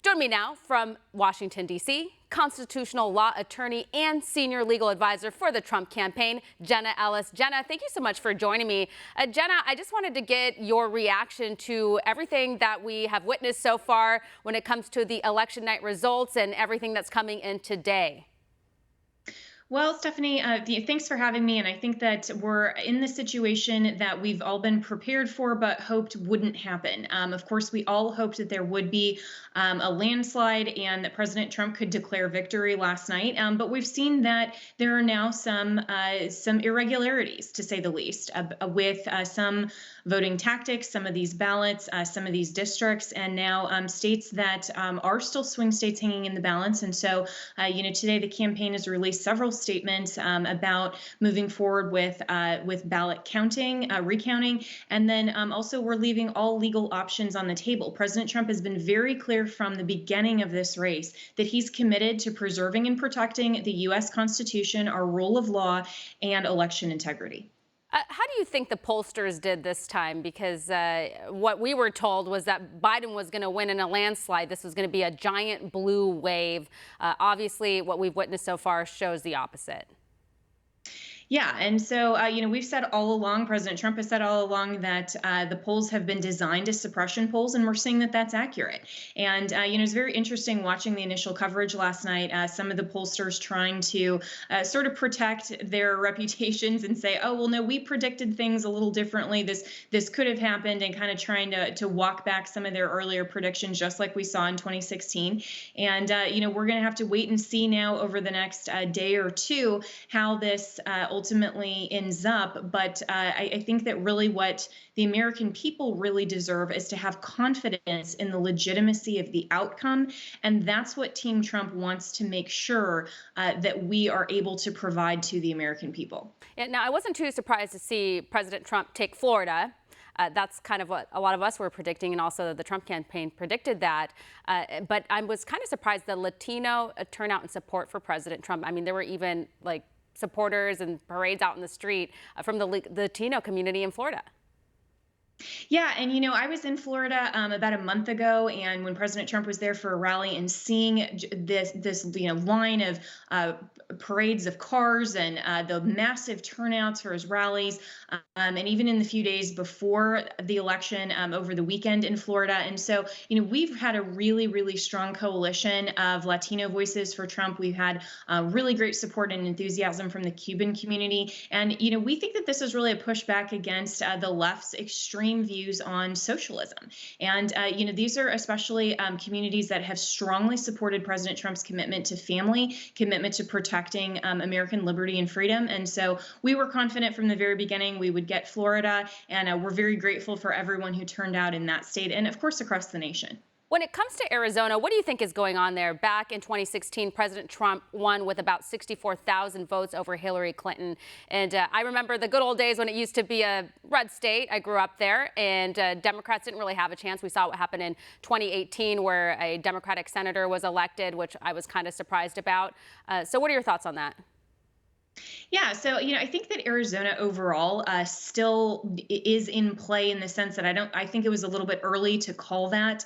Join me now from Washington, D.C., constitutional law attorney and senior legal advisor for the Trump campaign, Jenna Ellis. Jenna, thank you so much for joining me. Jenna, I just wanted to get your reaction to everything that we have witnessed so far when it comes to the election night results and everything that's coming in today. Well, Stephanie, thanks for having me. And I think that we're in the situation that we've all been prepared for, but hoped wouldn't happen. Of course, we all hoped that there would be a landslide and that President Trump could declare victory last night. But we've seen that there are now some irregularities, to say the least, with some voting tactics, some of these ballots, some of these districts, and now states that are still swing states hanging in the balance. And so, today the campaign has released several statements about moving forward with ballot counting, recounting, and then also we're leaving all legal options on the table. President Trump has been very clear from the beginning of this race that he's committed to preserving and protecting the U.S. Constitution, our rule of law, and election integrity. How do you think the pollsters did this time? Because what we were told was that Biden was going to win in a landslide. This was going to be a giant blue wave. Obviously, what we've witnessed so far shows the opposite. Yeah, and so we've said all along, President Trump has said all along that the polls have been designed as suppression polls, and we're seeing that that's accurate. And it's very interesting watching the initial coverage last night. Some of the pollsters trying to sort of protect their reputations and say, "Oh, well, no, we predicted things a little differently. This could have happened," and kind of trying to walk back some of their earlier predictions, just like we saw in 2016. And we're going to have to wait and see now over the next day or two how this ultimately ends up. But I think that really what the American people really deserve is to have confidence in the legitimacy of the outcome. And that's what Team Trump wants to make sure that we are able to provide to the American people. Yeah, now, I wasn't too surprised to see President Trump take Florida. That's kind of what a lot of us were predicting, and also the Trump campaign predicted that. But I was kind of surprised the Latino turnout and support for President Trump. I mean, there were even supporters and parades out in the street from the Latino community in Florida. Yeah, and I was in Florida about a month ago, and when President Trump was there for a rally, and seeing this line of parades of cars and the massive turnouts for his rallies, and even in the few days before the election over the weekend in Florida. And so we've had a really, really strong coalition of Latino voices for Trump. We've had really great support and enthusiasm from the Cuban community, and we think that this is really a pushback against the left's extreme views on socialism. And, these are especially communities that have strongly supported President Trump's commitment to family, commitment to protecting American liberty and freedom. And so we were confident from the very beginning we would get Florida, and we're very grateful for everyone who turned out in that state and, of course, across the nation. When it comes to Arizona, what do you think is going on there? Back in 2016, President Trump won with about 64,000 votes over Hillary Clinton. And I remember the good old days when it used to be a red state. I grew up there, and Democrats didn't really have a chance. We saw what happened in 2018, where a Democratic senator was elected, which I was kind of surprised about. So what are your thoughts on that? Yeah, so I think that Arizona overall still is in play in the sense that I think it was a little bit early to call that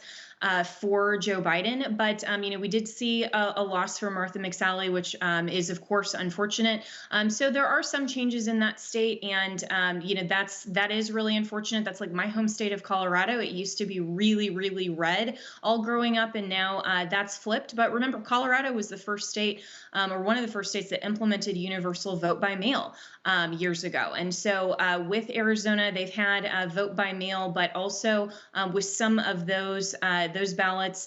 for Joe Biden. But, we did see a loss for Martha McSally, which is, of course, unfortunate. So there are some changes in that state. And, that is really unfortunate. That's like my home state of Colorado. It used to be really, really red all growing up. And now that's flipped. But remember, Colorado was the first state or one of the first states that implemented universal vote by mail years ago. And so with Arizona, they've had vote by mail, but also with some of those ballots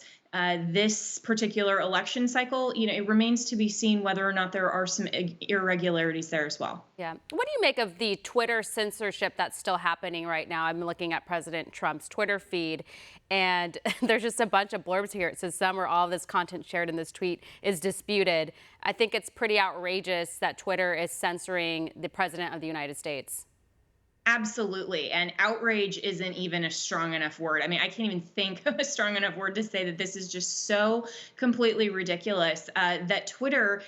this particular election cycle, it remains to be seen whether or not there are some irregularities there as well. Yeah. What do you make of the Twitter censorship that's still happening right now? I'm looking at President Trump's Twitter feed, and there's just a bunch of blurbs here. It says some or all of this content shared in this tweet is disputed. I think it's pretty outrageous that Twitter is censoring the President of the United States. Absolutely. And outrage isn't even a strong enough word. I mean, I can't even think of a strong enough word to say that this is just so completely ridiculous that Twitter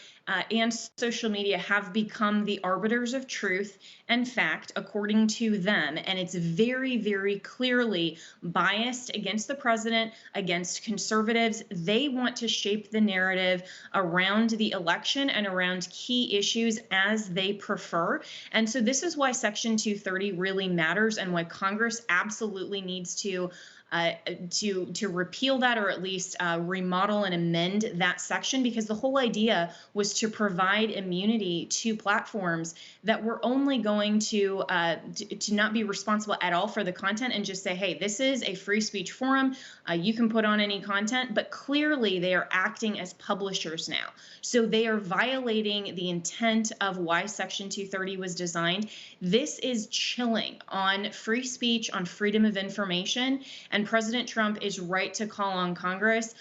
and social media have become the arbiters of truth and fact, according to them. And it's very, very clearly biased against the president, against conservatives. They want to shape the narrative around the election and around key issues as they prefer. And so this is why Section 230 really matters, and why Congress absolutely needs to repeal that, or at least remodel and amend that section, because the whole idea was to provide immunity to platforms that were only going to not be responsible at all for the content, and just say, hey, this is a free speech forum. You can put on any content, but clearly they are acting as publishers now. So they are violating the intent of why Section 230 was designed. This is chilling on free speech, on freedom of information, and President Trump is right to call on Congress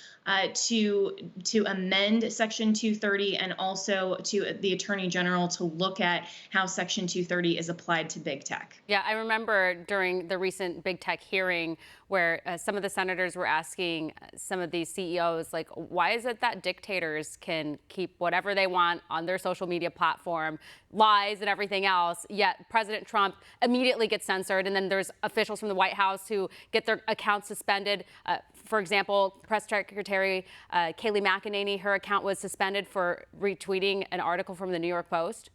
to amend Section 230, and also to the Attorney General to look at how Section 230 is applied to big tech. Yeah, I remember during the recent big tech hearing where some of the senators were asking some of these CEOs, like, why is it that dictators can keep whatever they want on their social media platform, lies and everything else, yet President Trump immediately gets censored, and then there's officials from the White House who get their accounts suspended. For example, Press Secretary Kayleigh McEnany, her account was suspended for retweeting an article from the New York Post.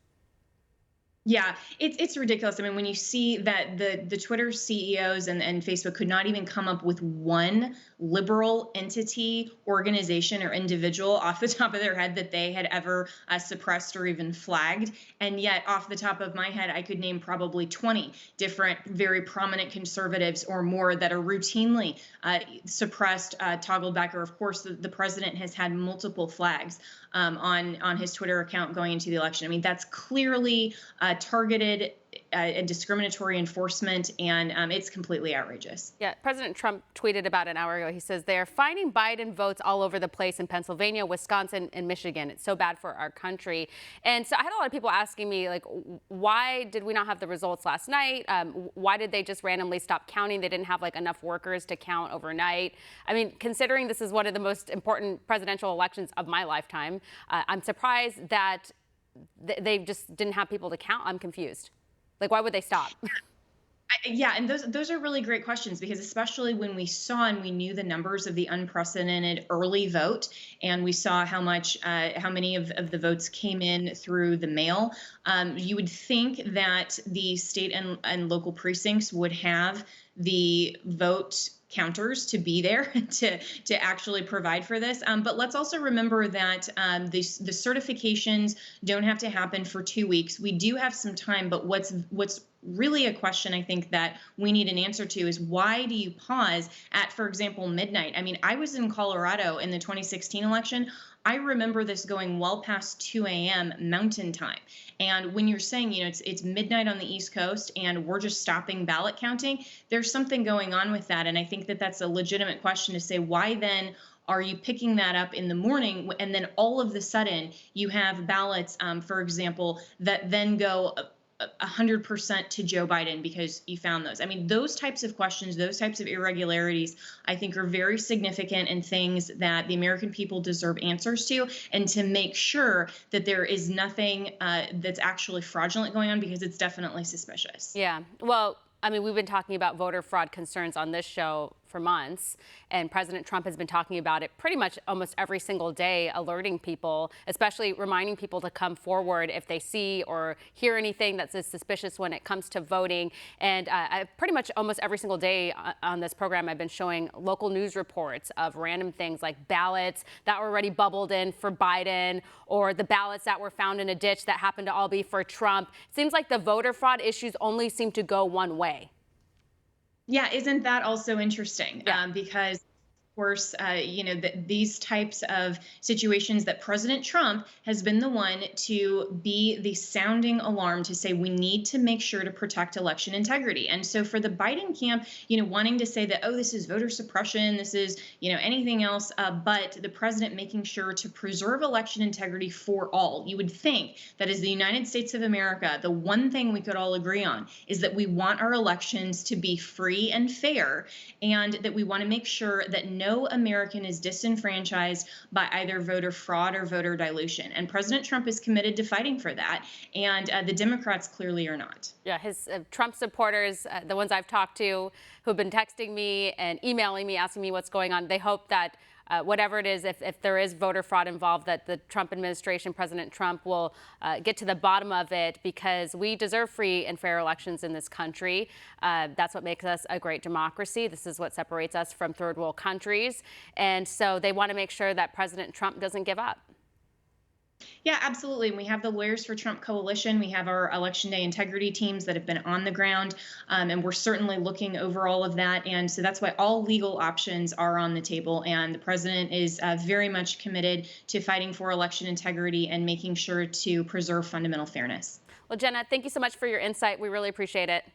Yeah, it's ridiculous. I mean, when you see that the Twitter CEOs and Facebook could not even come up with one liberal entity, organization, or individual off the top of their head that they had ever suppressed or even flagged. And yet, off the top of my head, I could name probably 20 different very prominent conservatives or more that are routinely suppressed, toggled back, or of course, the president has had multiple flags on his Twitter account going into the election. I mean, that's clearly targeted and discriminatory enforcement, and it's completely outrageous. Yeah, President Trump tweeted about an hour ago. He says they're finding Biden votes all over the place in Pennsylvania, Wisconsin, and Michigan. It's so bad for our country. And so I had a lot of people asking me, like, why did we not have the results last night? Why did they just randomly stop counting? They didn't have like enough workers to count overnight. I mean, considering this is one of the most important presidential elections of my lifetime, I'm surprised that they just didn't have people to count. I'm confused. Like, why would they stop? Yeah, and those are really great questions, because especially when we saw and we knew the numbers of the unprecedented early vote, and we saw how many of the votes came in through the mail, you would think that the state and local precincts would have the vote counters to be there to actually provide for this. But let's also remember that the certifications don't have to happen for 2 weeks. We do have some time, but what's really a question I think that we need an answer to is, why do you pause at, for example, midnight? I mean, I was in Colorado in the 2016 election. I remember this going well past 2 a.m. Mountain Time. And when you're saying, it's midnight on the East Coast and we're just stopping ballot counting, there's something going on with that. And I think that that's a legitimate question to say, why then are you picking that up in the morning? And then all of the sudden you have ballots, for example, that then go 100% to Joe Biden because you found those. I mean, those types of questions, those types of irregularities, I think are very significant and things that the American people deserve answers to, and to make sure that there is nothing that's actually fraudulent going on, because it's definitely suspicious. Yeah, well, I mean, we've been talking about voter fraud concerns on this show for months, and President Trump has been talking about it pretty much almost every single day, alerting people, especially reminding people to come forward if they see or hear anything that's suspicious when it comes to voting. And pretty much almost every single day on this program, I've been showing local news reports of random things like ballots that were already bubbled in for Biden, or the ballots that were found in a ditch that happened to all be for Trump. It seems like the voter fraud issues only seem to go one way. Yeah, isn't that also interesting? Yeah. Because course, these types of situations that President Trump has been the one to be the sounding alarm to say we need to make sure to protect election integrity. And so for the Biden camp, wanting to say that, oh, this is voter suppression, this is, anything else, but the president making sure to preserve election integrity for all. You would think that as the United States of America, the one thing we could all agree on is that we want our elections to be free and fair, and that we want to make sure that no American is disenfranchised by either voter fraud or voter dilution. And President Trump is committed to fighting for that. And the Democrats clearly are not. Yeah, his Trump supporters, the ones I've talked to who've been texting me and emailing me, asking me what's going on, they hope that whatever it is, if there is voter fraud involved, that the Trump administration, President Trump, will get to the bottom of it, because we deserve free and fair elections in this country. That's what makes us a great democracy. This is what separates us from third world countries. And so they want to make sure that President Trump doesn't give up. Yeah, absolutely. And we have the Lawyers for Trump Coalition. We have our Election Day integrity teams that have been on the ground, and we're certainly looking over all of that. And so that's why all legal options are on the table. And the president is very much committed to fighting for election integrity and making sure to preserve fundamental fairness. Well, Jenna, thank you so much for your insight. We really appreciate it.